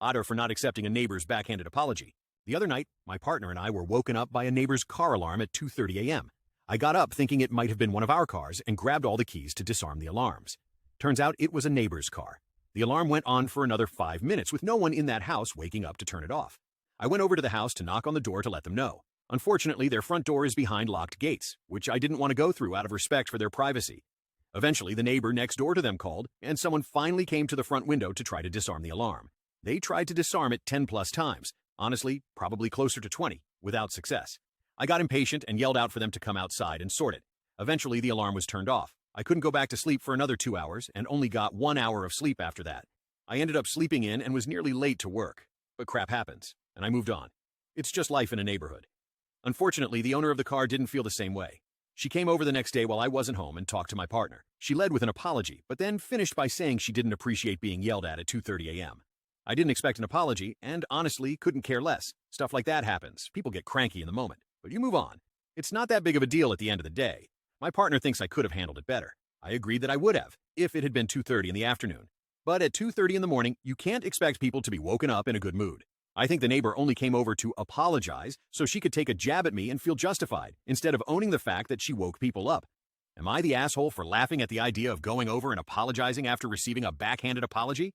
AITA for not accepting a neighbor's backhanded apology. The other night, my partner and I were woken up by a neighbor's car alarm at 2:30 a.m. I got up thinking it might have been one of our cars and grabbed all the keys to disarm the alarms. Turns out it was a neighbor's car. The alarm went on for another 5 minutes with no one in that house waking up to turn it off. I went over to the house to knock on the door to let them know. Unfortunately, their front door is behind locked gates, which I didn't want to go through out of respect for their privacy. Eventually, the neighbor next door to them called, and someone finally came to the front window to try to disarm the alarm. They tried to disarm it 10 plus times, honestly, probably closer to 20, without success. I got impatient and yelled out for them to come outside and sort it. Eventually, the alarm was turned off. I couldn't go back to sleep for another 2 hours and only got 1 hour of sleep after that. I ended up sleeping in and was nearly late to work. But crap happens, and I moved on. It's just life in a neighborhood. Unfortunately, the owner of the car didn't feel the same way. She came over the next day while I wasn't home and talked to my partner. She led with an apology, but then finished by saying she didn't appreciate being yelled at 2:30 a.m. I didn't expect an apology, and honestly, couldn't care less. Stuff like that happens. People get cranky in the moment, but you move on. It's not that big of a deal at the end of the day. My partner thinks I could have handled it better. I agreed that I would have, if it had been 2:30 in the afternoon. But at 2:30 in the morning, you can't expect people to be woken up in a good mood. I think the neighbor only came over to apologize so she could take a jab at me and feel justified, instead of owning the fact that she woke people up. Am I the asshole for laughing at the idea of going over and apologizing after receiving a backhanded apology?